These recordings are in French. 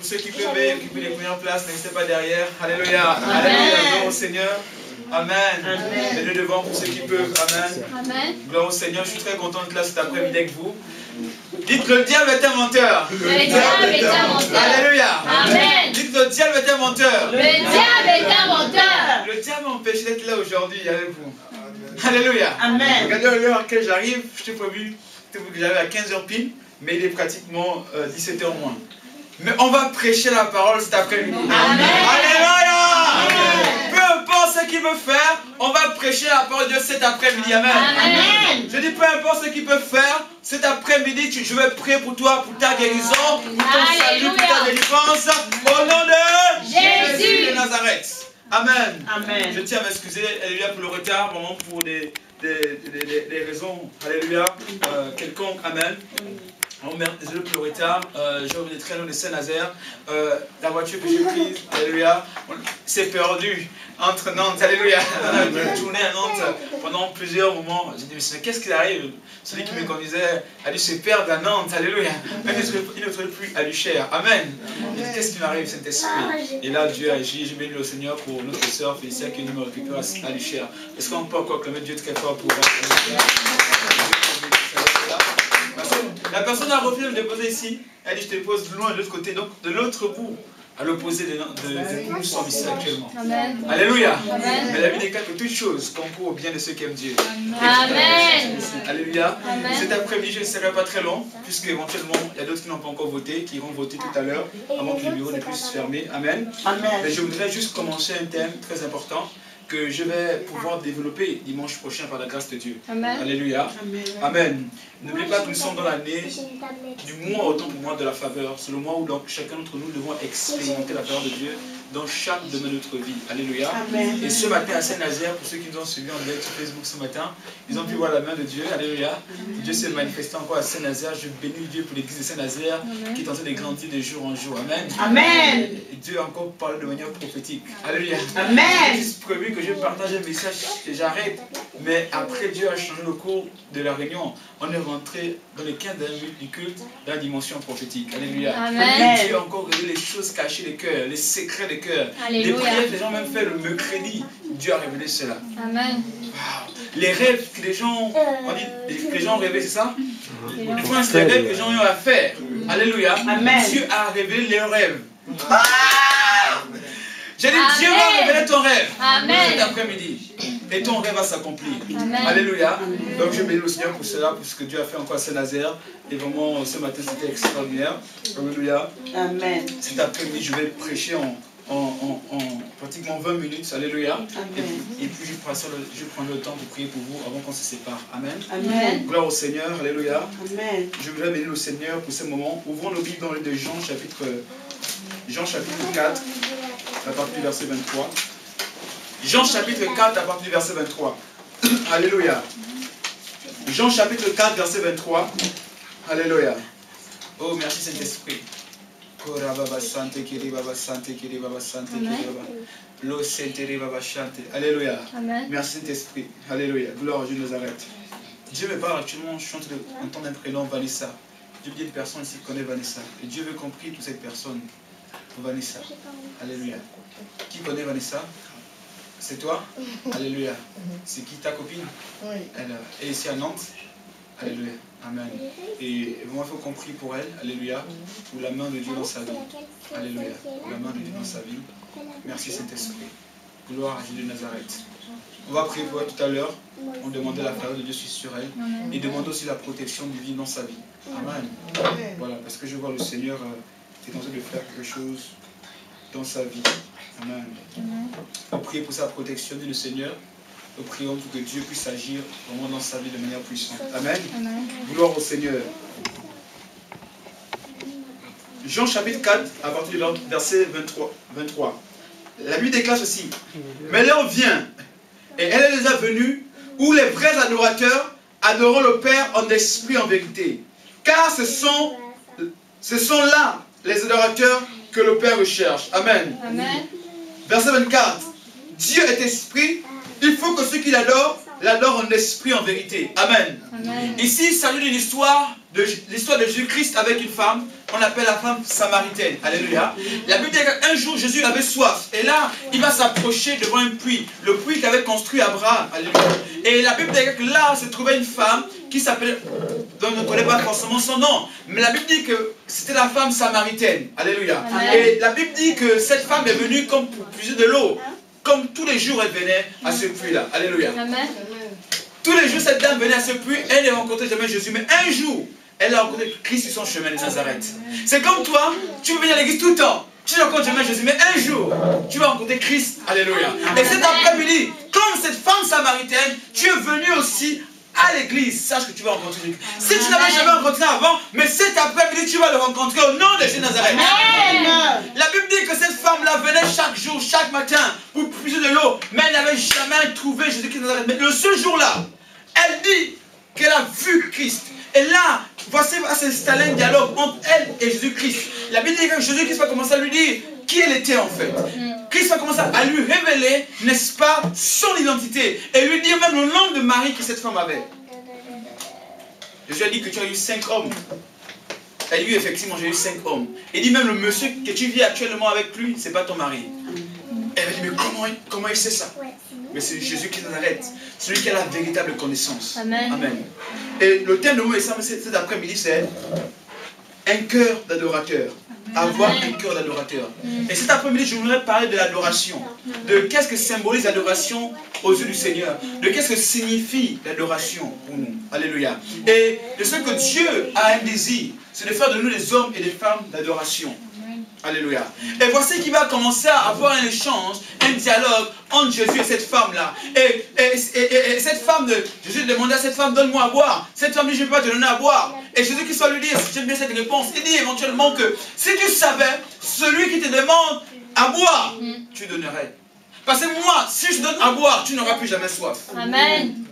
ceux qui peuvent occuper les premières places, n'hésitez pas derrière. Alléluia. Alléluia. Gloire au Seigneur. Amen. Et le devant pour ceux qui peuvent. Amen. Amen. Gloire au Seigneur. Je suis très content d'être là cet après-midi avec vous. Dites le diable est un menteur. Le diable est un menteur. Alléluia. Amen. Dites le diable est un menteur. Le diable est un menteur. Le diable m'empêche d'être là aujourd'hui avec vous. Alléluia. Amen. Regardez l'heure à laquelle j'arrive. Je t'ai prévu que j'arrive à 15h pile, mais il est pratiquement 17h moins. Mais on va prêcher la parole cet après-midi. Amen. Alléluia. Peu importe ce qu'il veut faire, on va prêcher la parole de Dieu cet après-midi. Amen. Amen. Je dis peu importe ce qu'il peut faire, cet après-midi, je vais prier pour toi, pour ta guérison, pour ton salut, pour ta délivrance. Au nom de Jésus de Nazareth. Amen. Amen. Je tiens à m'excuser, alléluia, pour le retard, vraiment pour des raisons, alléluia, quelconques. Amen. Oh merde, désolé pour le retard, je revenais très loin de Saint-Nazaire, la voiture que j'ai prise, alléluia, s'est perdue entre Nantes, alléluia, on a tourné à Nantes pendant plusieurs moments, j'ai dit mais qu'est-ce qui arrive? Celui qui me conduisait a dû se perdre à Nantes, alléluia, mais il ne trouve plus à Luchère, amen. Qu'est-ce qui m'arrive, Saint-Esprit? Et là Dieu agit, je bénis le Seigneur pour notre sœur Félicia qui nous récupère à Luchère. Est-ce qu'on peut encore clamer Dieu très fort pour la personne a refusé de me déposer ici. Elle dit je te dépose loin de l'autre côté, donc de l'autre bout, à l'opposé de où nous sommes ici actuellement. Amen. Alléluia. Amen. Mais la vie déclare que toutes choses concourent au bien de ceux qui aiment Dieu. Amen. Alléluia. Cet après-midi, je ne serai pas très long, puisque éventuellement, il y a d'autres qui n'ont pas encore voté, qui iront voter tout à l'heure, avant que le bureau ne puisse se fermer. Amen. Amen. Mais je voudrais juste commencer un thème très important que je vais pouvoir développer dimanche prochain par la grâce de Dieu. Amen. Alléluia. Amen. Amen. N'oubliez pas que nous sommes dans l'année du mois, autant pour moi, de la faveur. C'est le mois où donc, chacun d'entre nous devons expérimenter la faveur de Dieu dans chaque domaine de notre vie. Alléluia. Amen. Et ce matin à Saint-Nazaire, pour ceux qui nous ont suivis en direct sur Facebook ce matin, ils ont pu voir la main de Dieu. Alléluia. Dieu s'est manifesté encore à Saint-Nazaire. Je bénis Dieu pour l'église de Saint-Nazaire qui est en train de grandir de jour en jour. Amen. Amen. Et Dieu a encore parlé de manière prophétique. Alléluia. Amen. J'ai prévu que je partage un message et j'arrête. Mais après, Dieu a changé le cours de la réunion. On est rentré dans les 15 minutes du culte dans la dimension prophétique. Alléluia. Amen. Dieu a encore révélé les choses cachées des cœurs, les secrets des cœurs. Les prières que les gens ont même fait le mercredi. Dieu a révélé cela. Amen. Wow. Les rêves que les gens ont dit, que les gens ont rêvé, c'est ça? Les rêves que les gens ont eu à faire. Alléluia. Amen. Dieu a révélé leurs rêves. J'ai dit, Dieu va révéler ton rêve cet après-midi. Et ton rêve va s'accomplir. Alléluia. Donc je bénis le Seigneur pour cela, pour ce que Dieu a fait encore à Saint-Nazaire. Et vraiment, ce matin, c'était extraordinaire. Alléluia. Amen. Cet après-midi, je vais prêcher en pratiquement 20 minutes. Alléluia. Et puis je prendrai le temps de prier pour vous avant qu'on se sépare. Amen. Amen. Gloire au Seigneur. Alléluia. Amen. Je voudrais bénir le Seigneur pour ce moment. Ouvrons nos Bibles dans le livre de Jean, chapitre 4, à partir du verset 23. Jean chapitre 4 à partir du verset 23. Alléluia. Jean chapitre 4 verset 23. Alléluia. Oh merci Saint-Esprit. Alléluia. Merci Saint-Esprit. Alléluia. Gloire à Dieu de Nazareth. Dieu me parle actuellement, je suis en train d'entendre un prénom, Vanessa. Dieu dit une personne ici qui connaît Vanessa. Et Dieu veut compris pour cette personne. Vanessa. Alléluia. Qui connaît Vanessa? C'est toi? Alléluia. C'est qui ta copine? Oui. Elle est ici à Nantes? Alléluia. Amen. Et moi, il faut qu'on prie pour elle. Alléluia. Pour la main de Dieu dans sa vie. Alléluia. Pour la main de Dieu dans sa vie. Merci Saint-Esprit. Gloire à Dieu de Nazareth. On va prier pour elle tout à l'heure. On demandait la faveur de Dieu sur elle. Et demande aussi la protection divine dans sa vie. Amen. Voilà. Parce que je vois le Seigneur qui est en train de faire quelque chose dans sa vie. Amen. On prie pour sa protection, dit le Seigneur. Nous prions pour que Dieu puisse agir vraiment dans sa vie de manière puissante. Amen. Amen. Gloire au Seigneur. Jean chapitre 4, à partir du verset 23. La Bible déclare ceci. Mais l'heure vient, et elle est déjà venue, où les vrais adorateurs adoreront le Père en esprit et en vérité. Car ce sont là les adorateurs que le Père recherche. Amen. Amen. Verset 24. Dieu est esprit. Il faut que ceux qui l'adorent l'adore en esprit, en vérité. Amen. Amen. Ici, il s'agit d'une histoire de Jésus-Christ avec une femme, on appelle la femme samaritaine. Alléluia. La Bible dit qu'un jour, Jésus avait soif. Et là, il va s'approcher devant un puits. Le puits qu'avait construit Abraham. Alléluia. Et la Bible dit que là se trouvait une femme qui s'appelait, dont on ne connaît pas forcément son nom. Mais la Bible dit que c'était la femme samaritaine. Alléluia. Amen. Et la Bible dit que cette femme est venue comme pour puiser de l'eau. Comme tous les jours, elle venait à ce puits-là. Alléluia. Amen. Tous les jours, cette dame venait à ce puits, elle ne rencontrait jamais Jésus. Mais un jour, elle a rencontré Christ sur son chemin de Nazareth. C'est comme toi, tu veux venir à l'église tout le temps. Tu ne rencontres jamais Jésus, mais un jour, tu vas rencontrer Christ. Alléluia. Et cet après-midi, comme cette femme samaritaine, tu es venu aussi à l'église. Sache que tu vas rencontrer Jésus. Si tu n'avais jamais rencontré avant, mais cet après-midi, tu vas le rencontrer au nom de Jésus de Nazareth. Amen. La Bible dit que cette femme-là venait chaque jour, chaque matin, pour puiser de l'eau, mais elle n'avait jamais trouvé Jésus-Christ de Nazareth. Mais le seul jour-là, elle dit qu'elle a vu Christ. Et là, voici va s'installer un dialogue entre elle et Jésus-Christ. La Bible dit que Jésus-Christ va commencer à lui dire qui elle était en fait. Christ va commencer à lui révéler, n'est-ce pas, son identité. Et lui dire même le nom de Marie que cette femme avait. Jésus a dit que tu as eu 5 hommes. Elle dit effectivement, j'ai eu 5 hommes. Il dit même le monsieur que tu vis actuellement avec lui, c'est pas ton mari. Elle dit mais comment il sait ça? Mais c'est Jésus qui Nazareth, celui qui a la véritable connaissance. Amen. Amen. Et le thème de mon message cet après-midi, c'est un cœur d'adorateur. Avoir un cœur d'adorateur. Et cet après-midi, je voudrais parler de l'adoration. De qu'est-ce que symbolise l'adoration aux yeux du Seigneur. De qu'est-ce que signifie l'adoration pour nous. Alléluia. Et de ce que Dieu a un désir, c'est de faire de nous des hommes et des femmes d'adoration. Alléluia. Et voici qu'il va commencer à avoir un échange, un dialogue entre Jésus et cette femme-là. Et cette femme, Jésus demandait à cette femme, donne-moi à boire. Cette femme dit, je ne peux pas te donner à boire. Et Jésus qui soit lui dire, j'aime bien cette réponse, il dit éventuellement que si tu savais, celui qui te demande à boire, tu donnerais. Parce que moi, si je donne à boire, tu n'auras plus jamais soif. Amen.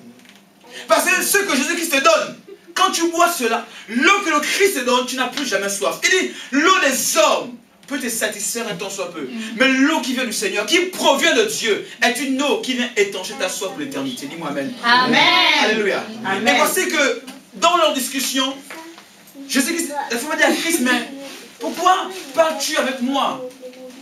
Parce que ce que Jésus-Christ te donne, quand tu bois cela, l'eau que le Christ te donne, tu n'as plus jamais soif. Il dit, l'eau des hommes peut te satisfaire un temps soit peu. Mais l'eau qui vient du Seigneur, qui provient de Dieu, est une eau qui vient étancher ta soif pour l'éternité. Dis-moi amen. Amen. Alléluia. Amen. Et voici que dans leur discussion, Jésus-Christ, la femme a dit à Christ, mais pourquoi parles-tu avec moi?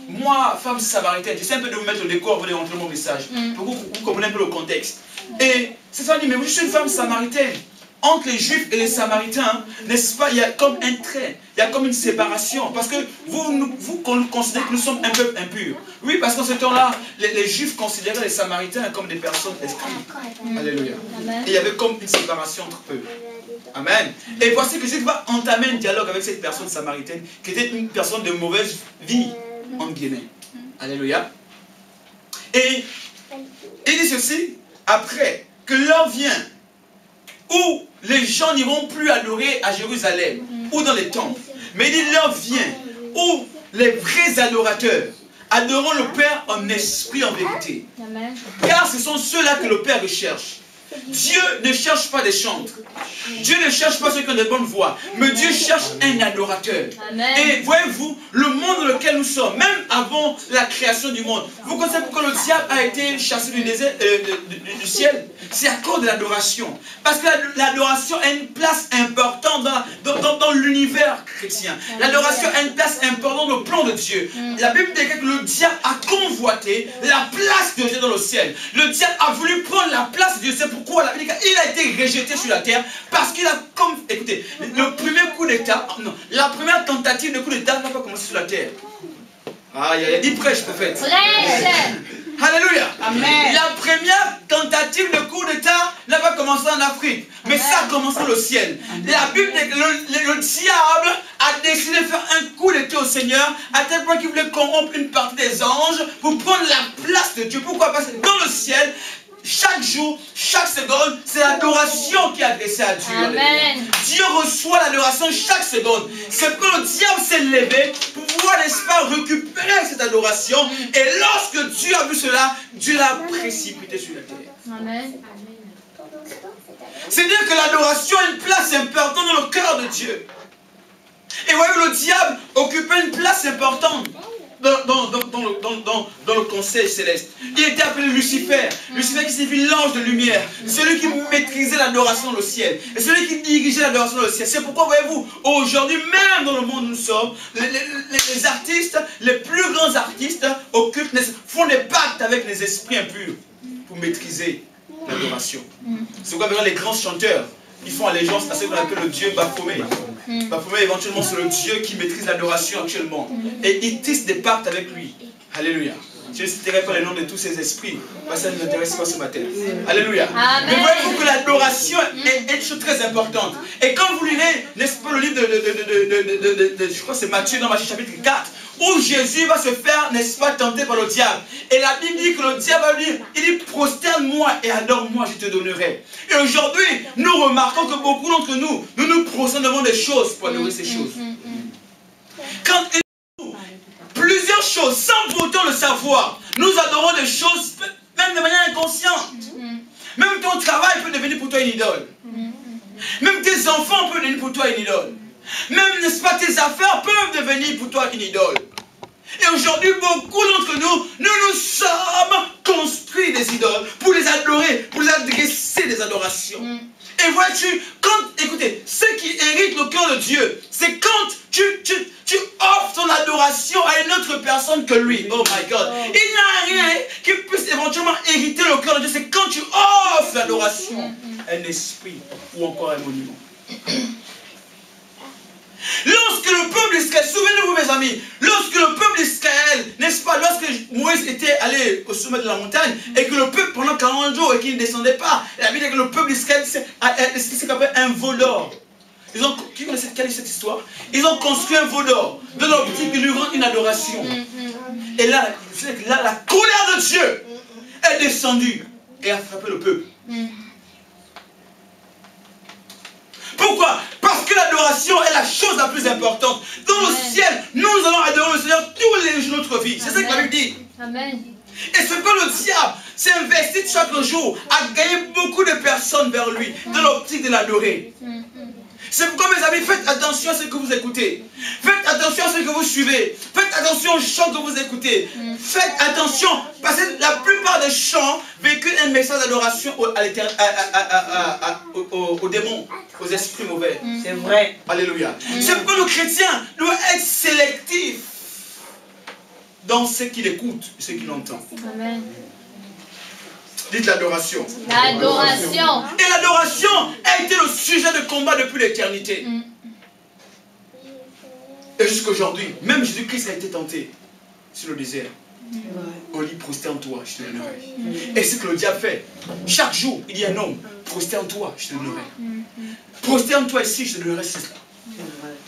Moi, femme samaritaine, j'essaie un peu de vous mettre au décor pour rentrer mon message, pour que vous compreniez un peu le contexte. Et cette femme dit, mais je suis une femme samaritaine. Entre les Juifs et les Samaritains, n'est-ce pas, il y a comme un trait, il y a comme une séparation. Parce que vous considérez que nous sommes un peuple impur. Oui, parce qu'en ce temps-là, les Juifs considéraient les Samaritains comme des personnes esclaves. Alléluia. Et il y avait comme une séparation entre eux. Amen. Et voici que Jésus va entamer un dialogue avec cette personne samaritaine, qui était une personne de mauvaise vie, entre guillemets. Alléluia. Et il dit ceci, après que l'heure vient, où les gens n'iront plus adorer à Jérusalem ou dans les temples. Mais il dit, l'heure vient où les vrais adorateurs adoreront le Père en esprit, en vérité. Amen. Car ce sont ceux-là que le Père recherche. Dieu ne cherche pas des chantres. Dieu ne cherche pas ceux qui ont de bonnes voix. Mais Dieu cherche un adorateur. Amen. Et voyez-vous, le monde dans lequel nous sommes, même avant la création du monde, vous connaissez pourquoi le diable a été chassé du désert, du ciel? C'est à cause de l'adoration. Parce que l'adoration a une place importante dans l'univers chrétien. L'adoration a une place importante dans le plan de Dieu. La Bible dit que le diable a convoité la place de Dieu dans le ciel. Le diable a voulu prendre la place de Dieu. C'est pourquoi la Bible dit qu'il a été rejeté sur la terre. Parce qu'il a comme... Écoutez, le premier coup d'État... Non, la première tentative de coup d'État n'a pas commencé sur la terre. Ah, il y a 10 prêches, prophète. Prêche. Alléluia. Amen. La première tentative de coup d'État n'a pas commencé en Afrique, mais ça a commencé au ciel. La Bible dit que le diable a décidé de faire un coup d'État au Seigneur, à tel point qu'il voulait corrompre une partie des anges pour prendre la place de Dieu. Pourquoi? Parce que dans le ciel, chaque jour, chaque seconde, c'est l'adoration qui est adressée à Dieu. Amen. Dieu reçoit l'adoration chaque seconde. C'est que le diable s'est levé pour pouvoir, n'est-ce pas, récupérer cette adoration. Et lorsque Dieu a vu cela, Dieu l'a précipité sur la terre. Amen. C'est-à-dire que l'adoration a une place importante dans le cœur de Dieu. Et voyez, le diable occupait une place importante dans le conseil céleste. Il était appelé Lucifer. Lucifer qui signifie l'ange de lumière. Celui qui maîtrisait l'adoration dans le ciel. Et celui qui dirigeait l'adoration dans le ciel. C'est pourquoi, voyez-vous, aujourd'hui, même dans le monde où nous sommes, les artistes, les plus grands artistes occultes font des pactes avec les esprits impurs pour maîtriser l'adoration. C'est pourquoi les grands chanteurs, ils font allégeance à ce qu'on appelle le dieu Baphomet. Baphomet, éventuellement, c'est le dieu qui maîtrise l'adoration actuellement. Et ils tissent des pactes avec lui. Alléluia. Je ne citerai pas le nom de tous ces esprits, parce que ça ne m'intéresse pas ce matin. Alléluia. Amen. Mais voyez-vous que l'adoration est une chose très importante. Et quand vous lirez, n'est-ce pas, le livre je crois que c'est Matthieu, dans Matthieu chapitre 4, où Jésus va se faire, n'est-ce pas, tenter par le diable. Et la Bible dit que le diable va lui dire, il dit, prosterne-moi et adore-moi, je te donnerai. Et aujourd'hui, nous remarquons que beaucoup d'entre nous, nous nous prosternons devant des choses pour adorer ces choses. Quand plusieurs choses, sans pourtant le savoir, nous adorons des choses, même de manière inconsciente. Même ton travail peut devenir pour toi une idole. Même tes enfants peuvent devenir pour toi une idole. Même, n'est-ce pas, tes affaires peuvent devenir pour toi une idole. Et aujourd'hui, beaucoup d'entre nous, nous sommes construits des idoles pour les adorer, pour les adresser des adorations. Et vois-tu, écoutez, ce qui hérite le cœur de Dieu, c'est quand tu offres ton adoration à une autre personne que lui. Oh my God. Il n'y a rien qui puisse éventuellement hériter le cœur de Dieu, c'est quand tu offres l'adoration à un esprit ou encore un monument. Lorsque le peuple d'Israël, souvenez-vous mes amis, lorsque le peuple d'Israël, n'est-ce pas, lorsque Moïse était allé au sommet de la montagne et que le peuple pendant 40 jours et qu'il ne descendait pas, la Bible dit que le peuple d'Israël c'est comme un veau d'or. Qui connaît cette histoire? Ils ont construit un veau d'or de l'optique de lui rendre une adoration. Et là, la colère de Dieu est descendue et a frappé le peuple. Pourquoi? Parce que l'adoration est la chose la plus importante. Dans le ciel, nous allons adorer le Seigneur tous les jours de notre vie. C'est ça que la Bible dit. Amen. Et ce que le diable s'est investi chaque jour à gagner beaucoup de personnes vers lui, dans l'optique de l'adorer. C'est pourquoi, mes amis, faites attention à ce que vous écoutez. Faites attention à ce que vous suivez. Faites attention aux chants que vous écoutez. Faites attention, parce que la plupart des chants véhiculent un message d'adoration aux démons, aux esprits mauvais. C'est vrai. Alléluia. C'est pourquoi le chrétien doit être sélectif dans ce qu'il écoute et ce qu'il entend. Amen. Dites l'adoration. L'adoration. Et l'adoration a été le sujet de combat depuis l'éternité. Et jusqu'aujourd'hui, même Jésus-Christ a été tenté sur le désert. On dit prosterne-toi, je te donnerai. Et c'est ce que le diable fait. Chaque jour, il dit à un homme, prosterne-toi, je te donnerai. Prosterne-toi ici, je te donnerai ceci.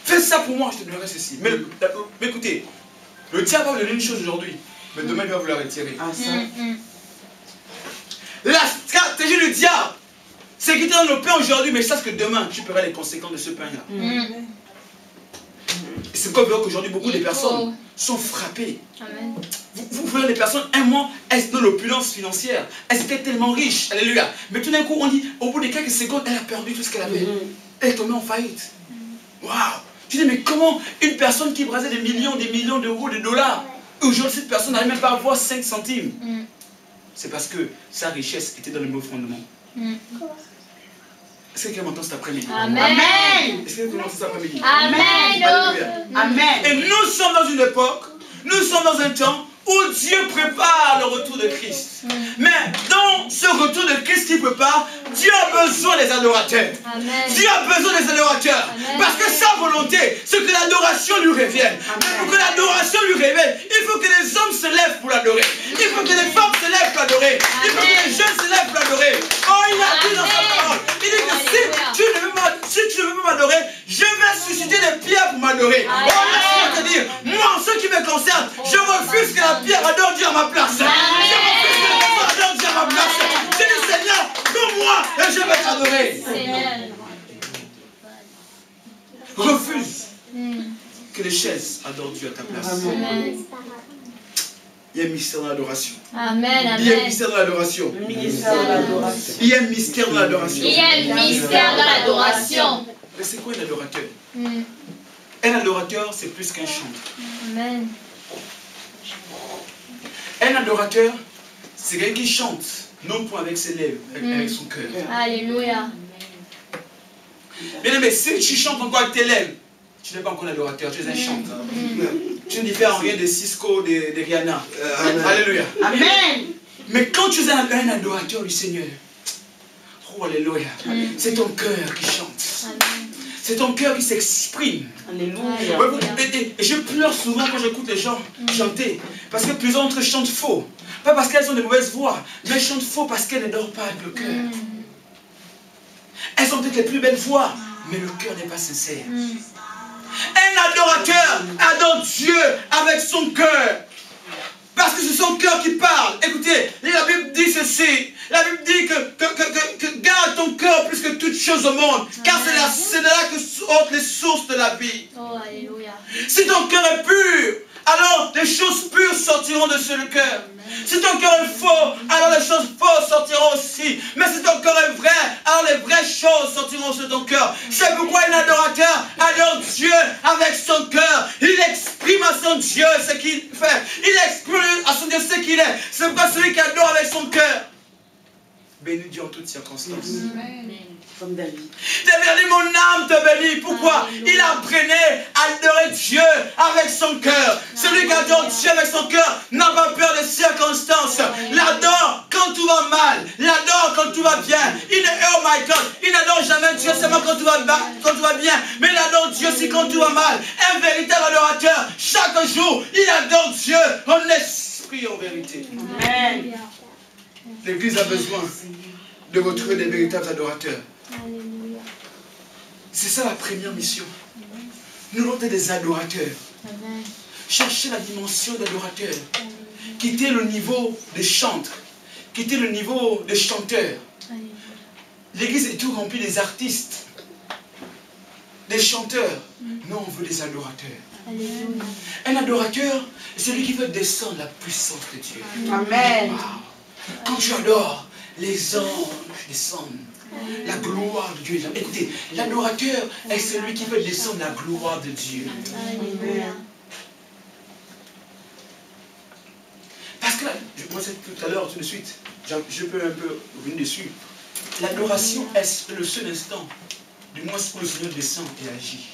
Fais ça pour moi, je te donnerai ceci. Mais écoutez, le diable va vous donner une chose aujourd'hui, mais demain il va vous la retirer. La stratégie du diable, c'est qu'il te donne le pain aujourd'hui, mais sache que demain, tu paieras les conséquences de ce pain-là. C'est pourquoi qu'aujourd'hui, beaucoup de personnes sont frappées. Amen. Vous voyez les personnes, un mois, elles sont dans l'opulence financière. Elles étaient tellement riches. Alléluia. Mais tout d'un coup, on dit, au bout de quelques secondes, elle a perdu tout ce qu'elle avait. Elle est tombée en faillite. Waouh! Tu dis, mais comment une personne qui brasait des millions d'euros, de dollars, aujourd'hui, cette personne n'arrive même pas à avoir 5 centimes. C'est parce que sa richesse était dans le mauvais fondement. Est-ce que quelqu'un m'entend cet après-midi? Amen. Est-ce que quelqu'un m'entend cet après-midi? Amen. Alléluia. Amen. Et nous sommes dans une époque, nous sommes dans un temps où Dieu prépare le retour de Christ. Mais dans ce retour de Christ qu'il prépare, Dieu a besoin des adorateurs. Amen. Dieu a besoin des adorateurs. Amen. Parce que sa volonté, c'est que l'adoration lui revienne. Mais pour que l'adoration lui revienne, il faut que les hommes se lèvent pour l'adorer. Il faut que les femmes se lèvent pour l'adorer. Il faut que les jeunes se lèvent pour l'adorer. Oh, il a dit dans sa parole. Il dit que si tu ne veux pas m'adorer, je vais susciter des pierres pour m'adorer. Oh, laisse-moi te dire, moi, en ce qui me concerne, je refuse que la pierre adore Dieu à ma place. Je refuse que la pierre adore Dieu à ma place. Je dis, Seigneur, donne-moi et je vais t'adorer. Refuse que les chaises adorent Dieu à ta place. Amen. Il y a un mystère dans l'adoration. Amen. Il y a un mystère dans l'adoration. Il y a un mystère dans l'adoration. Il y a un mystère dans l'adoration. Mais c'est quoi un adorateur? Un adorateur, c'est plus qu'un chanteur. Amen. Un adorateur, c'est quelqu'un qui chante, non point avec ses lèvres, avec son cœur. Alléluia. Bien aimé, si tu chantes encore avec tes lèvres, tu n'es pas encore un adorateur, tu es un chanteur. Tu ne diffères en rien de Cisco, de Rihanna. Alléluia. Amen. Mais quand tu es un adorateur du Seigneur, oh alléluia, c'est ton cœur qui chante. C'est ton cœur qui s'exprime. Alléluia. Et je pleure souvent quand j'écoute les gens chanter. Parce que plusieurs d'entre eux chantent faux. Pas parce qu'elles ont de mauvaises voix, mais elles chantent faux parce qu'elles n'adorent pas avec le cœur. Elles ont peut-être les plus belles voix, mais le cœur n'est pas sincère. Un adorateur adore Dieu avec son cœur. Parce que c'est son cœur qui parle. Écoutez, la Bible dit ceci. La Bible dit que garde ton cœur plus que toute chose au monde. Car c'est de là que sortent les sources de la vie. Oh, alléluia. Si ton cœur est pur, alors les choses pures sortiront de ce cœur. Si ton cœur est faux, alors les choses fausses sortiront aussi. Mais si ton cœur est vrai, alors les vraies choses sortiront de ton cœur. C'est pourquoi un adorateur adore Dieu avec son cœur. Il exprime à son Dieu ce qu'il fait. Il exprime à son Dieu ce qu'il est. C'est pourquoi celui qui adore avec son cœur bénit Dieu en toutes circonstances. Comme David. Dit, mon âme te bénit. Pourquoi? Il apprenait à adorer Dieu avec son cœur. Celui qui adore Dieu avec son cœur n'a pas peur des circonstances. L'adore quand tout va mal. L'adore quand tout va bien. Oh my God. Il n'adore jamais Dieu seulement quand tout va bien. Mais il adore Dieu aussi quand tout va mal. Un véritable adorateur, chaque jour, il adore Dieu en esprit, en vérité. Amen. L'Église a besoin de retrouver des véritables adorateurs. C'est ça la première mission. Nous devons être des adorateurs. Chercher la dimension d'adorateur. Quitter le niveau des chantres. Quitter le niveau des chanteurs. L'église est tout remplie des artistes. Des chanteurs. Non, on veut des adorateurs. Un adorateur, c'est celui qui veut descendre la puissance de Dieu. Amen. Wow. Quand tu adores, les anges descendent. La gloire de Dieu. Écoutez, l'adorateur est celui qui veut descendre la gloire de Dieu. Alléluia. Parce que, moi c'est tout à l'heure, tout de suite, je peux un peu revenir dessus. L'adoration est le seul instant, du moins où le Seigneur descend et agit.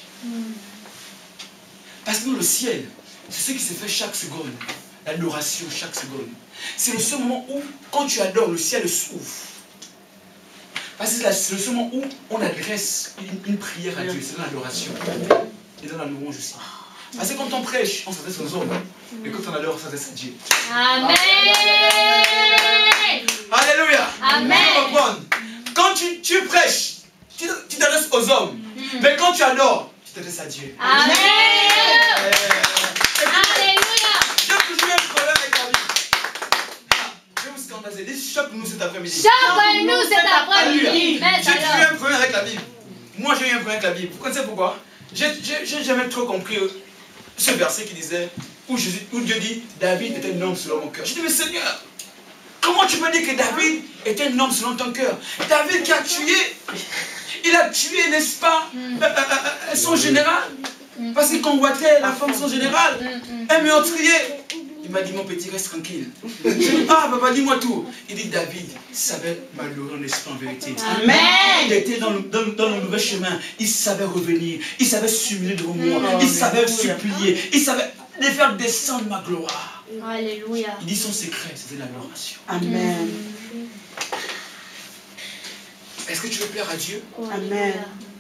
Parce que dans le ciel, c'est ce qui se fait chaque seconde. L'adoration chaque seconde. C'est le seul moment où, quand tu adores, le ciel s'ouvre. Parce que c'est le seul moment où on adresse une prière à Dieu. C'est dans l'adoration. Et dans la louange aussi. Parce que quand on prêche, on s'adresse aux hommes. Et quand on adore, on s'adresse à Dieu. Amen. Alléluia. Amen. Quand tu prêches, tu t'adresses aux hommes. Mais quand tu adores, tu t'adresses à Dieu. Amen. Alléluia. J'ai toujours un problème avec la Bible. Je vais vous scandaliser. Choque-nous cet après-midi. Choque-nous cet après-midi. J'ai toujours eu un problème avec la Bible. Moi, j'ai eu un problème avec la Bible. Vous connaissez pourquoi? J'ai jamais trop compris ce verset qui disait, où Dieu dit, David était un homme selon mon cœur. Je dis, mais Seigneur, comment tu peux dire que David était un homme selon ton cœur? David qui a tué, il a tué, n'est-ce pas, son général. Parce qu'il convoitait la femme de son général. Un meurtrier. Il m'a dit, mon petit, reste tranquille. Je dis, ah, papa, dis-moi tout. Il dit, David savait malheureux en esprit en vérité. Amen. Il était dans le mauvais chemin. Il savait revenir. Il savait s'humilier devant moi. Il savait supplier. Il savait faire descendre ma gloire. Alléluia. Il dit, son secret, c'était l'adoration. Amen. Est-ce que tu veux plaire à Dieu? Amen.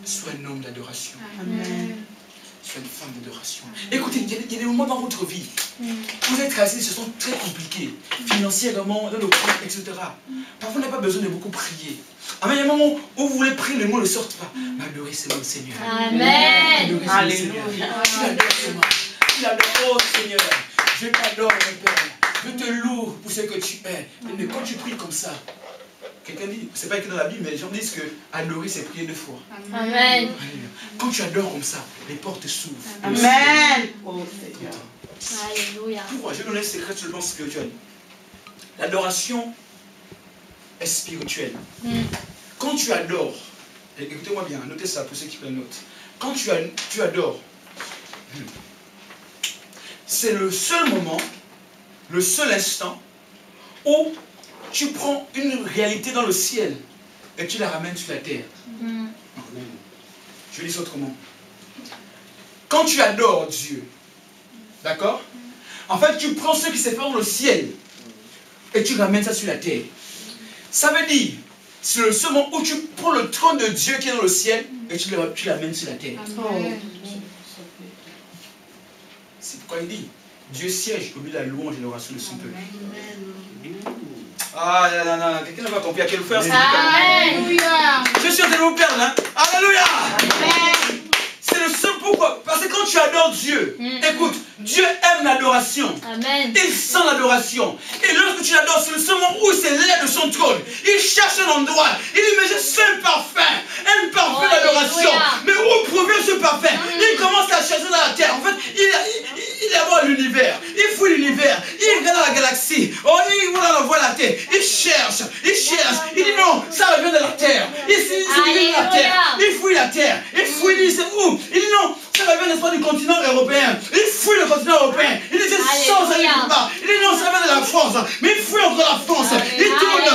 Sois un homme d'adoration. Amen. Sois une femme d'adoration. Écoutez, il y a des moments dans votre vie. Vous êtes traversés, ce sont très compliqués. Financièrement, dans le couple, etc. Parfois, on n'a pas besoin de beaucoup prier. Mais il y a un moment où vous voulez prier, les mots ne sortent pas. Mais adorez seulement le Seigneur. Amen. Alléluia. Tu l'adores seulement. Tu l'adores, oh Seigneur. Je t'adore, mon Père. Je te loue pour ce que tu es. Mais quand tu pries comme ça, quelqu'un dit, c'est pas écrit dans la Bible, mais les gens disent que adorer, c'est prier 2 fois. Amen. Quand tu adores comme ça, les portes s'ouvrent. Amen. Oh Seigneur. Alléluia. Pourquoi? Je vais donner un secret seulement spirituel. L'adoration est spirituelle. Quand tu adores, et écoutez-moi bien, notez ça pour ceux qui prennent note. Quand tu adores, c'est le seul moment le seul instant où tu prends une réalité dans le ciel et tu la ramènes sur la terre. Je dis autrement. Quand tu adores Dieu, d'accord? En fait, tu prends ce qui s'est fait dans le ciel et tu ramènes ça sur la terre. Ça veut dire, c'est le seul moment où tu prends le trône de Dieu qui est dans le ciel et tu l'amènes sur la terre. C'est pourquoi il dit, Dieu siège au milieu de la louange et de l'oration de son peuple. Ah, non, quelqu'un n'a pas compris à quel faire. Alléluia. Je suis en train de vous perdre, hein. Alléluia. C'est le seul pourquoi. Parce que quand tu adores Dieu, écoute, Dieu aime l'adoration. Amen. Il sent l'adoration. Et lorsque tu l'adores, c'est le seul moment où il s'élève de son trône. Il cherche un endroit. Il dit, mais je suis un parfum d'adoration. Mais où provient ce parfum? Il commence à chercher dans la terre. En fait, il voit l'univers. Il fouille l'univers. Il regarde la galaxie. Oh, il voit la terre. Il cherche. Il dit non, ça vient de la terre. Il vient de la terre. Il fouille la terre. Il fouille, il dit c'est où? Il dit non, ça vient n'est-ce pas du continent européen. Il fouille le continent européen. Il dit c'est sans ça quelque part. Il dit non, ça vient de la France. Mais il fouille encore la France. Il tourne.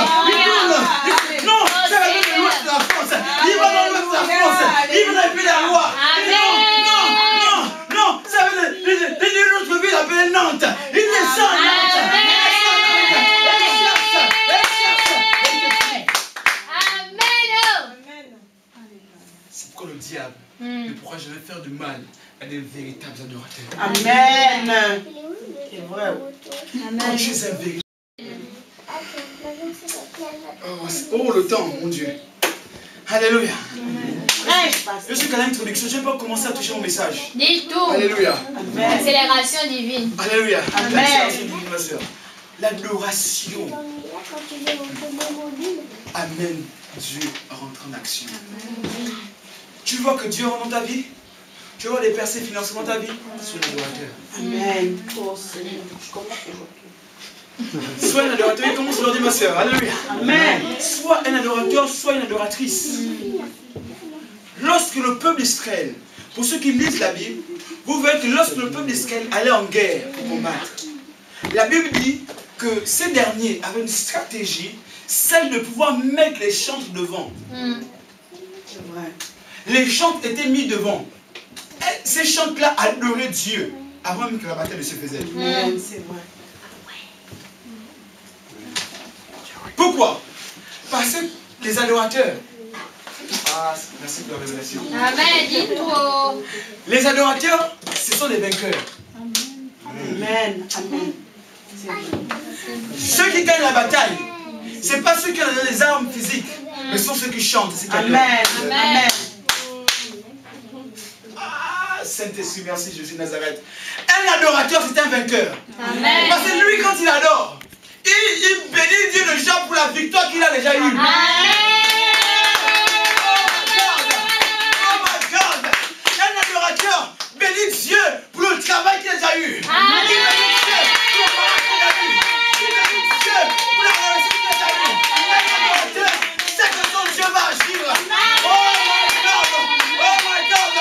Non, ça vient de l'ouest de la France. Il va dans l'ouest de la France. Il va dans le pays de la Loire. Non, ça vient d'une autre ville appelée Nantes. Il descend à Nantes. C'est pourquoi le diable ne pourra jamais faire de mal à des véritables adorateurs. Amen. C'est vrai. Quand tu es un véritable... Oh, le temps, mon Dieu. Alléluia. Je suis qu'à l'introduction, je ne vais pas commencer à toucher mon message. Dis tout. Alléluia. Accélération divine. Alléluia. Amen. Accélération divine, ma soeur. L'adoration amène Dieu à rentrer en action. Tu vois que Dieu rentre dans ta vie? Tu vois des percées financières dans ta vie? Sois un adorateur. Amen. Oh Seigneur, je commence aujourd'hui. Sois un adorateur, il commence aujourd'hui, ma soeur. Alléluia. Amen. Sois un adorateur, sois une adoratrice. Lorsque le peuple d'Israël, pour ceux qui lisent la Bible, vous verrez que lorsque le peuple d'Israël allait en guerre pour combattre, la Bible dit que ces derniers avaient une stratégie, celle de pouvoir mettre les chantres devant. C'est vrai. Les chantres étaient mis devant. Et ces chantres-là adoraient Dieu avant même que la bataille ne se faisait. Amen. C'est vrai. Pourquoi? Parce que les adorateurs... Ah, merci pour la révélation. Amen. Dis tout. Les adorateurs, ce sont des vainqueurs. Amen. Amen. C'est vrai. Ceux qui gagnent la bataille, ce n'est pas ceux qui ont les armes physiques, mais ce sont ceux qui chantent. Amen. Amen. Ah, Saint-Esprit, merci Jésus de Nazareth. Un adorateur, c'est un vainqueur. Amen. Parce que lui, quand il adore, il bénit Dieu déjà pour la victoire qu'il a déjà eue. Amen. Oh my God! Un adorateur bénit Dieu pour le travail qu'il a déjà eu. Amen. Il bénit Dieu pour le travail qu'il a eu. Il bénit Dieu pour la réussite qu'il a déjà eue. Un adorateur sait que son Dieu va agir. Oh my God!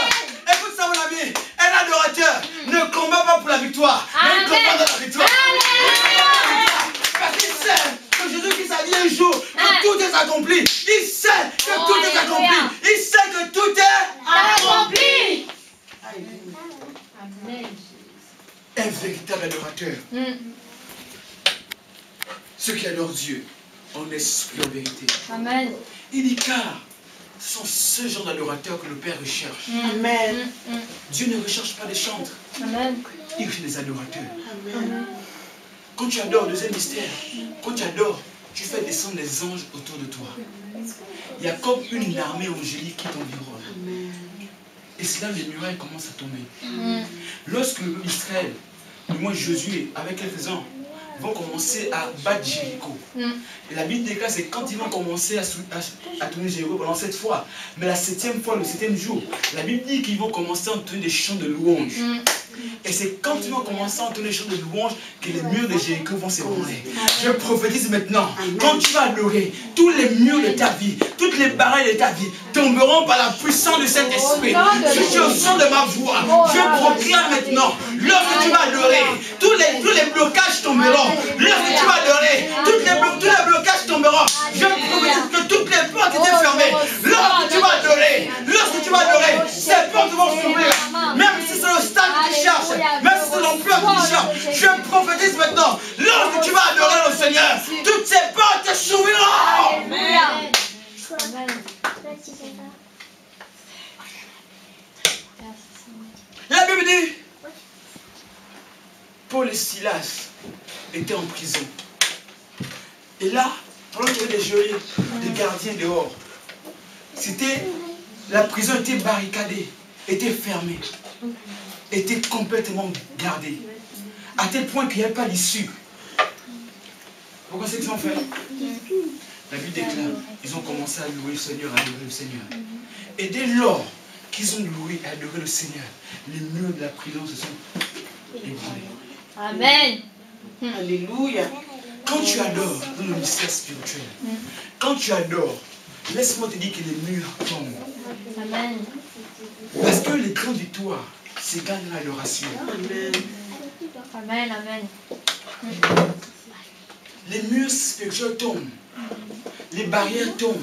Écoute ça, mon ami. Un adorateur ne combat pas pour la victoire, mais il combat dans la victoire. Parce qu'il sait que Jésus-Christ a dit un jour que tout est accompli. Il sait que tout est accompli. Il sait que tout est Accompli. un véritable adorateur. Ceux qui adorent Dieu en esprit, en vérité. Amen. Il dit car ce sont ce genre d'adorateurs que le Père recherche. Amen. Dieu ne recherche pas des chantres. Amen. Il recherche des adorateurs. Amen. Quand tu adores, deuxième mystère, quand tu adores, tu fais descendre les anges autour de toi. Il y a comme une armée angélique qui t'environne. Amen. Et c'est là que les murailles commencent à tomber. Lorsque le peuple d'Israël, du moins Josué, avec quelques uns, vont commencer à battre Jéricho. Et la Bible déclare c'est quand ils vont commencer à tourner Jéricho pendant 7 fois. Mais la 7e fois, le 7e jour, la Bible dit qu'ils vont commencer à entonner des chants de louange. Et c'est quand ils vont commencer à entendre les chants de louange que les murs de Jéricho vont s'ébranler. Je prophétise maintenant, quand tu vas adorer, tous les murs de ta vie, toutes les barrières de ta vie tomberont par la puissance de cet esprit. Je suis au son de ma voix. Je proclame maintenant, lorsque tu vas adorer, tous les blocages tomberont. Lorsque tu vas adorer, tous les blocages tomberont. Je prophétise que toutes les portes étaient fermées. Lorsque tu vas adorer, ces portes vont s'ouvrir. Même si c'est le stade que tu cherches, même si c'est l'emploi que tu cherches, je prophétise maintenant, lorsque tu vas adorer le Seigneur, toutes ces portes s'ouvriront. Amen. La Bible dit, Paul et Silas étaient en prison. Et là, pendant qu'il y avait des geôliers, des gardiens dehors, la prison était barricadée, était fermée, était complètement gardée, à tel point qu'il n'y avait pas d'issue. Pourquoi c'est qu'ils ont fait? La Bible déclare, ils ont commencé à louer le Seigneur, à adorer le Seigneur. Et dès lors qu'ils ont loué et adoré le Seigneur, les murs de la prison se sont ébranlés. Amen. Alléluia. Quand tu adores dans le mystère spirituel, quand tu adores, laisse-moi te dire que les murs tombent. Amen. Parce que les grands du toit, c'est gagne l'adoration. Amen. Amen. Les murs spirituels tombent. Les barrières tombent.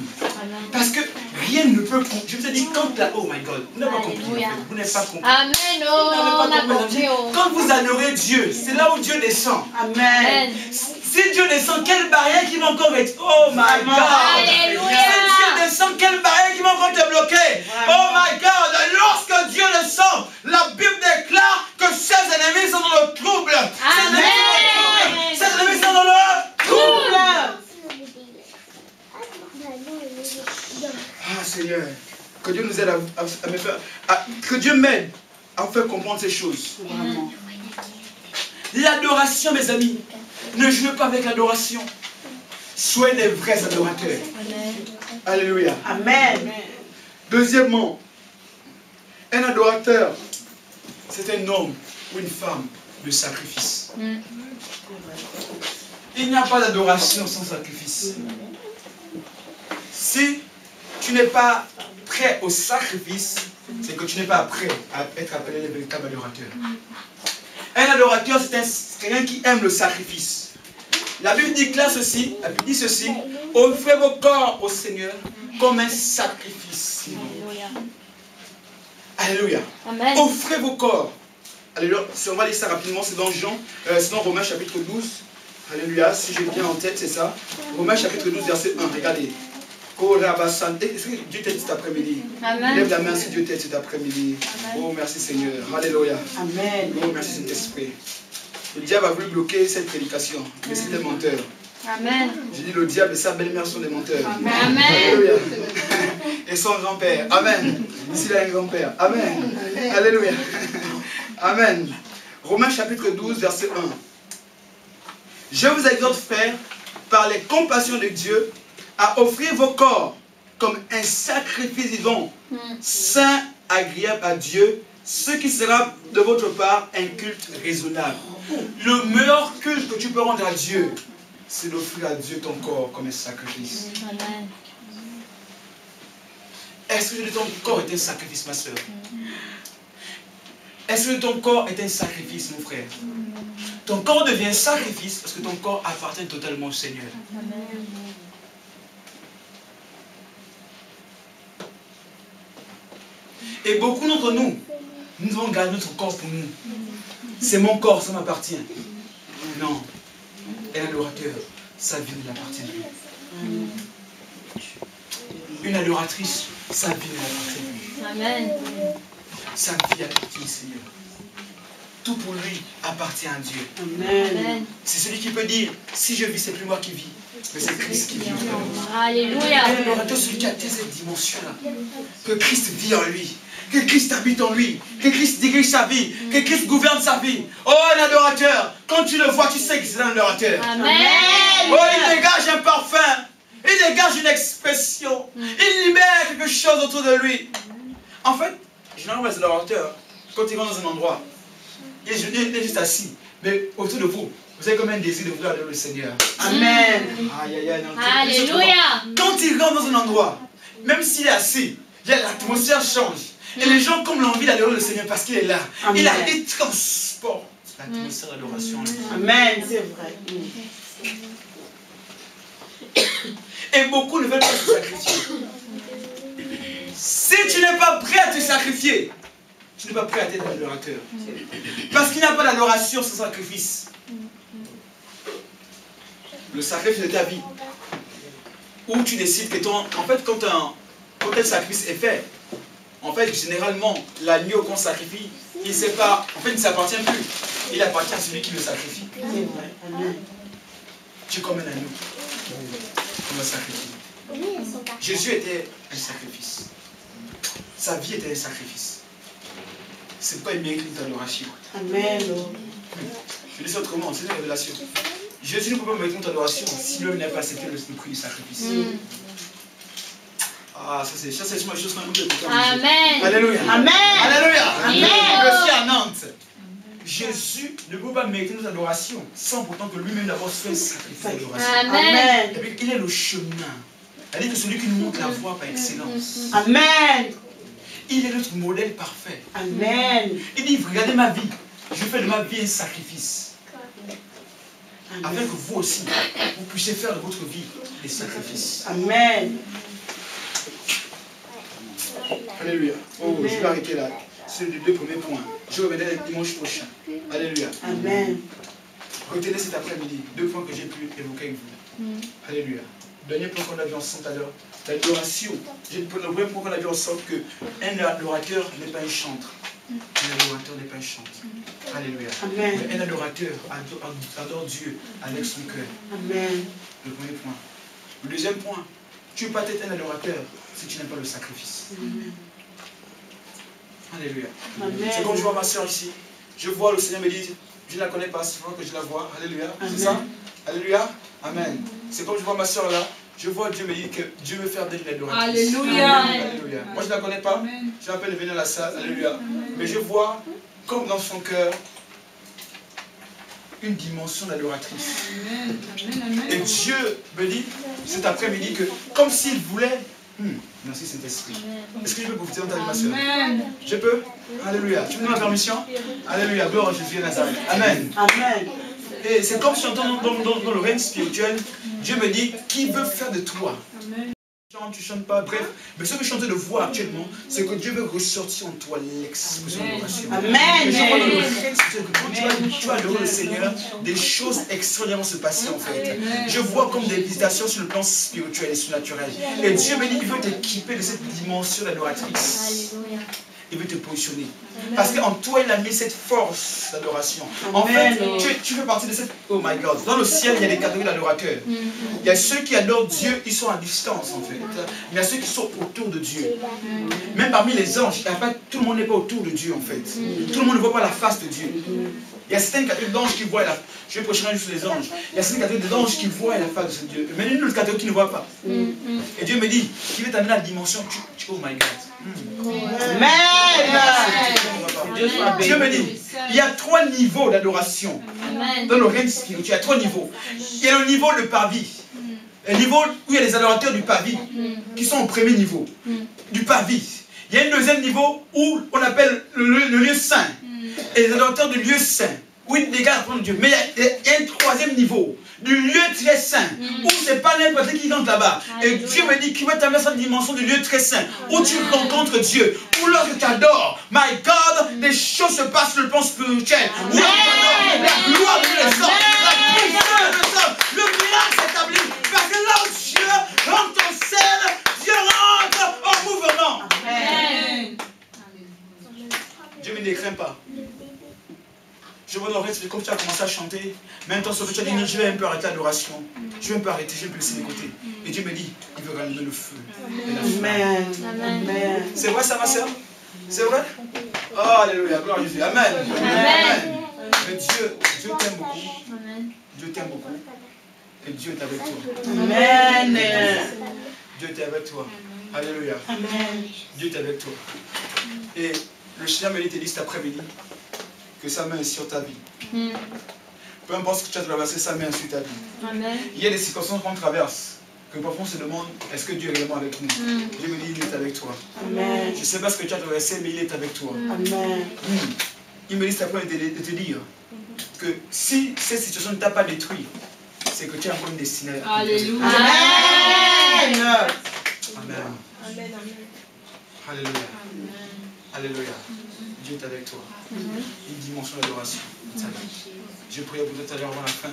Parce que rien ne peut... Je vous ai dit, quand la... Oh my God, vous n'avez pas compris. En fait. Vous n'avez pas compris. Amen. Oh, on a compris. Quand vous adorez Dieu, c'est là où Dieu descend. Amen. Si Dieu descend, quelle barrière qui va encore être... Oh my God. Alléluia. Si Dieu descend, quelle barrière qui va encore te bloquer. Oh my God. Lorsque Dieu descend, la Bible déclare que ses ennemis sont dans le trouble. Amen. Ses ennemis sont dans le trouble. Ah Seigneur, que Dieu nous aide à me faire... que Dieu m'aide à vous faire comprendre ces choses. L'adoration, mes amis, ne jouez pas avec l'adoration. Soyez des vrais adorateurs. Amen. Alléluia. Amen. Deuxièmement, un adorateur, c'est un homme ou une femme de sacrifice. Il n'y a pas d'adoration sans sacrifice. Si tu n'es pas prêt au sacrifice, c'est que tu n'es pas prêt à être appelé le véritable adorateur. Un adorateur, c'est quelqu'un qui aime le sacrifice. La Bible dit ceci, offrez vos corps au Seigneur comme un sacrifice. Alléluia. Amen. Offrez vos corps. Alléluia. On va lire ça rapidement, c'est dans Romains chapitre 12. Alléluia, si j'ai bien en tête, c'est ça. Romains chapitre 12, verset 1, regardez. Est-ce que Dieu t'aide cet après-midi? Lève la main si Dieu t'aide cet après-midi. Oh, merci Seigneur. Alléluia. Amen. Oh, merci Saint-Esprit. Le diable a voulu bloquer cette prédication, mais c'est des menteurs. Amen. J'ai dit le diable et sa belle-mère sont des menteurs. Amen. Alléluia. Et son grand-père. Amen. Ici, il a un grand-père. Amen. Alléluia. Amen. Romains chapitre 12, verset 1. Je vous exhorte, frères, par les compassions de Dieu, à offrir vos corps comme un sacrifice vivant, saint, agréable à Dieu, ce qui sera de votre part un culte raisonnable. Le meilleur culte que tu peux rendre à Dieu, c'est d'offrir à Dieu ton corps comme un sacrifice. Amen. Est-ce que ton corps est un sacrifice, ma soeur? Est-ce que ton corps est un sacrifice, mon frère? Ton corps devient un sacrifice parce que ton corps appartient totalement au Seigneur. Amen. Et beaucoup d'entre nous, nous devons garder notre corps pour nous. C'est mon corps, ça m'appartient. Non. Et l'adorateur, sa vie ne l'appartient plus. Une adoratrice, sa vie ne l'appartient plus. Amen. Sa vie appartient au Seigneur. Tout pour lui appartient à Dieu. Amen. C'est celui qui peut dire, si je vis, c'est plus moi qui vis, mais c'est Christ qui vit. Alléluia. Et l'adorateur, celui qui a cette dimension-là, que Christ vit en lui, que Christ habite en lui, que Christ dirige sa vie, que Christ gouverne sa vie. Oh, un adorateur, quand tu le vois, tu sais que c'est un adorateur. Amen. Oh, il dégage un parfum, il dégage une expression, il libère quelque chose autour de lui. En fait, généralement, les adorateurs, quand ils vont dans un endroit, il est juste assis. Mais autour de vous, vous avez comme un désir de vouloir adorer le Seigneur. Amen. Aïe, aïe, aïe. Alléluia. Quand il rentre dans un endroit, même s'il est assis, l'atmosphère change. Et les gens comme l'envie d'adorer le Seigneur parce qu'il est là. Amen. Il a dit comme sport. L'atmosphère d'adoration. Amen, c'est vrai. Et beaucoup ne veulent pas se sacrifier. Si tu n'es pas prêt à te sacrifier, tu n'es pas prêt à être un adorateur. Parce qu'il n'y a pas d'adoration sans sacrifice. Le sacrifice de ta vie. Où tu décides que ton... En fait, quand un sacrifice est fait, en fait, généralement, l'agneau qu'on sacrifie, il ne sait pas... En fait, il ne s'appartient plus. Il appartient à celui qui le sacrifie. C'est vrai. Amen. Tu es comme un agneau. On va sacrifier. Jésus était un sacrifice. Sa vie était un sacrifice. C'est pas une mérite d'adoration. Amen. Je dis ça autrement, c'est une révélation. Jésus ne peut pas mériter notre adoration si l'homme n'a pas accepté le prix du sacrifice. Ah, ça c'est une chose qu'on a. Amen. Alléluia. Amen. Alléluia. Amen. Je suis à Nantes. Jésus ne peut pas mériter notre adoration sans pourtant que lui-même d'abord fait un sacrifice d'adoration. Amen. Et puis il est le chemin. C'est-à-dire que celui qui nous montre la voie par excellence. Amen. Il est notre modèle parfait. Amen. Il dit, regardez ma vie. Je fais de ma vie un sacrifice. Afin que vous aussi, vous puissiez faire de votre vie des sacrifices. Amen. Alléluia. Oh, je vais arrêter là. C'est les deux premiers points. Je reviendrai le dimanche prochain. Alléluia. Amen. Retenez cet après-midi deux points que j'ai pu évoquer avec vous. Alléluia. Dernier point qu'on a vu ensemble tout à l'heure, l'adoration. Le premier point qu'on a vu ensemble, qu'un adorateur n'est pas un chantre. Un adorateur n'est pas un chantre. Alléluia. Amen. Mais un adorateur adore Dieu avec son cœur. Amen. Le premier point. Le deuxième point, tu ne peux pas être un adorateur si tu n'aimes pas le sacrifice. Alléluia. Amen. C'est comme je vois ma soeur ici. Je vois le Seigneur me dit, je ne la connais pas, c'est vrai que je la vois. Alléluia. C'est ça? Alléluia. Amen. C'est comme je vois ma soeur là. Je vois Dieu me dire que Dieu veut faire d'elle une adoratrice. Alléluia. Alléluia. Moi je ne la connais pas. Je l'appelle de venir à la salle. Alléluia. Mais je vois comme dans son cœur une dimension d'adoratrice. Et Dieu me dit cet après-midi que comme s'il voulait... Merci Saint-Esprit. Est-ce que je peux profiter de ta animation? Je peux? Alléluia. Tu me donnes la permission? Alléluia. Gloire à Jésus de Nazareth. Amen. Amen. Et c'est comme si j'entends dans le règne spirituel, Dieu me dit, qui veut faire de toi? Tu chantes pas, bref. Mais ce que je suis en train de voir actuellement, c'est que Dieu veut ressortir en toi l'expression d'adoration. Amen. Et je vois dans le règne spirituel que quand tu vas adorer le Seigneur, des choses extraordinaires vont se passer en fait. Je vois comme des visitations sur le plan spirituel et surnaturel. Et Dieu me dit, il veut t'équiper de cette dimension d'adoratrice. Il veut te positionner. Parce qu'en toi, il a mis cette force d'adoration. En fait, tu fais partie de cette... Oh my God. Dans le ciel, il y a des catégories d'adorateurs. Il y a ceux qui adorent Dieu, ils sont à distance en fait. Il y a ceux qui sont autour de Dieu. Même parmi les anges, en fait, tout le monde n'est pas autour de Dieu en fait. Tout le monde ne voit pas la face de Dieu. Il y a certaines catégories d'anges qui voient la... Je vais prochainement sur les anges. Il y a certaines catégories d'anges qui voient la face de Dieu. Mais une autre catégorie qui ne voit pas. Et Dieu me dit, qu'il veut t'amener la dimension. Oh my God. Dieu me dit, il y a 3 niveaux d'adoration. Dans le règne spirituel, il y a 3 niveaux. Il y a le niveau de parvis. Le niveau où il y a les adorateurs du parvis, qui sont au premier niveau. Du parvis. Il y a un deuxième niveau où on appelle le lieu saint. Et les adorateurs du lieu saint. Oui, les gars apprennent Dieu. Mais il y a un troisième niveau, du lieu très saint, où c'est pas n'importe qui rentre là-bas. Et Dieu me dit qu'il va t'amener cette dimension du lieu très saint, où tu rencontres Dieu, où lorsque tu adores, my God, des choses se passent sur le plan spirituel. Où tu adores, la gloire de Dieu descend, la puissance descend, le miracle s'établit. Parce que là où Dieu rentre en scène, Dieu rentre en mouvement. Amen. Dieu ne craint pas. Je vois dans le reste, comme tu as commencé à chanter, maintenant ce que tu as dit, je vais un peu arrêter l'adoration, je vais un peu arrêter, je vais me laisser d'écouter. Et Dieu me dit, il veut rallumer le feu. Amen. Amen. C'est vrai ça ma soeur? C'est vrai? Oh, alléluia, gloire à Jésus. Amen. Amen. Mais Dieu t'aime beaucoup. Dieu t'aime beaucoup. Et Dieu est avec toi. Amen. Dieu est avec toi. Alléluia. Amen. Dieu est avec toi. Et le Seigneur me dit cet après-midi, que sa main est sur ta vie. Peu importe ce que tu as traversé, sa main est sur ta vie. Amen. Il y a des circonstances qu'on traverse, que parfois on se demande, est-ce que Dieu est réellement avec nous? Dieu me dit, il est avec toi. Amen. Je ne sais pas ce que tu as traversé, mais il est avec toi. Amen. Il me dit, c'est après de te dire que si cette situation ne t'a pas détruit, c'est que tu as encore une destinée. Alléluia. Amen. Amen. Alléluia. Alléluia. Dieu est avec toi. Une dimension d'adoration. Je prie pour tout à l'heure avant la fin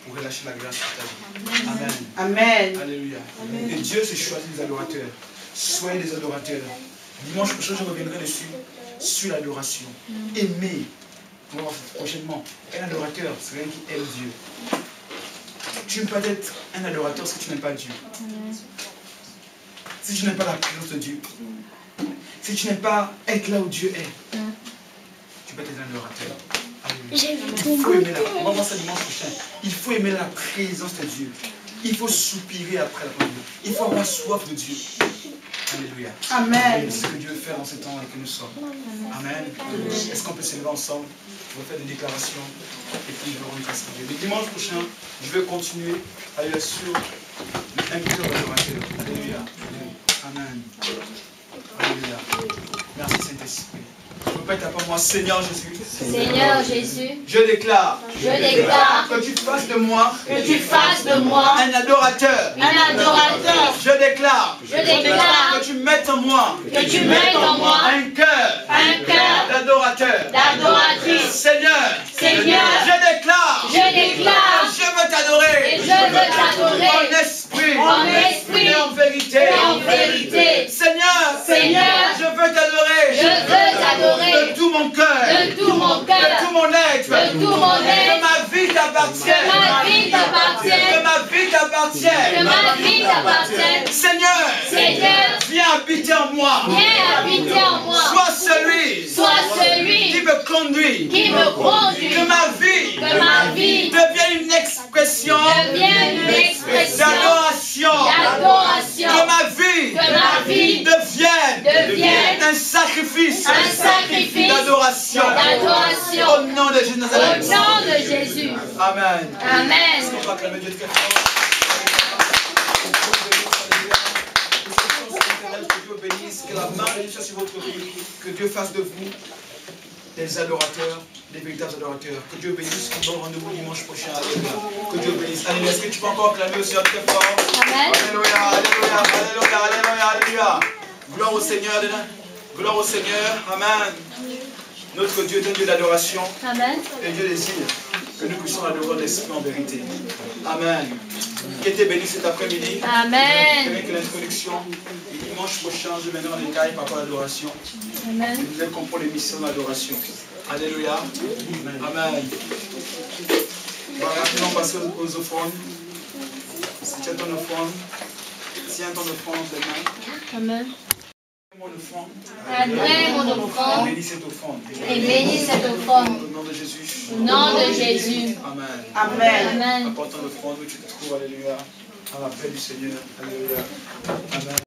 pour relâcher la grâce sur ta vie. Amen. Amen. Alléluia. Et Dieu se choisit des adorateurs. Soyez des adorateurs. Dimanche prochain, je reviendrai dessus, sur l'adoration. Aimer. On va voir prochainement. Un adorateur, c'est quelqu'un qui aime Dieu. Tu ne peux pas être un adorateur si tu n'aimes pas Dieu. Si tu n'aimes pas la présence de Dieu. Si tu n'aimes pas être là où Dieu est. Tu peux être un adorateur. Il faut aimer on va voir ça dimanche prochain. Il faut aimer la présence de Dieu. Il faut soupirer après la présence de Dieu. Il faut avoir soif de Dieu. Alléluia. Amen. C'est ce que Dieu veut faire dans ce temps que nous sommes. Amen. Est-ce qu'on peut s'élever ensemble? On va faire des déclarations et puis je vais rendre grâce à Dieu. Le dimanche prochain, je vais continuer à aller sur l'inviteur adorateur. Alléluia. Amen. Alléluia. Merci Saint-Esprit. Je ne peux pas être après moi, Seigneur Jésus. Seigneur Jésus, Je déclare que tu fasses de moi un adorateur. Je déclare que tu mettes en moi un cœur d'adorateur. Seigneur, je déclare que je veux t'adorer en esprit et en vérité. Seigneur, je veux t'adorer de tout mon cœur, de tout mon être, que ma vie t'appartienne, que ma vie t'appartienne. Seigneur, viens habiter en moi. Sois celui qui me conduit. Que ma vie devienne une expression d'adoration. Que ma vie devienne un sacrifice d'adoration. Au nom de Jésus de Nazareth. Amen. Est-ce qu'on peut acclamer Dieu très fort? Que Dieu bénisse, que la main de Dieu soit sur votre vie, que Dieu fasse de vous des adorateurs, des véritables adorateurs. Que Dieu bénisse, qu'on donne rendez-vous dimanche prochain. Alléluia. Que Dieu bénisse. Alléluia. Est-ce que tu peux encore acclamer aussi très fort? Amen. Alléluia, alléluia, alléluia, alléluia, alléluia. Gloire au Seigneur. Gloire au Seigneur. Amen. Notre Dieu est un Dieu d'adoration. Amen. Et Dieu désire que nous puissions adorer l'Esprit en vérité. Amen. Qui était béni cet après-midi. Amen. Avec l'introduction. Dimanche prochain, je viendrai en détail par rapport à l'adoration. Amen. Vous allez comprendre les missions d'adoration. Alléluia. Amen. Voilà, maintenant on passe aux offrandes. Si tu as ton offrande, tiens ton offrande de main. Amen. Mon offrande. Agrée mon offrande. Bénis cette offrande. Et bénis cette offrande. Au nom de Jésus. Au nom de Jésus. Amen. Amen. Amen. Apporte ton offrande où tu te trouves. Alléluia. À la paix du Seigneur. Alléluia. Amen.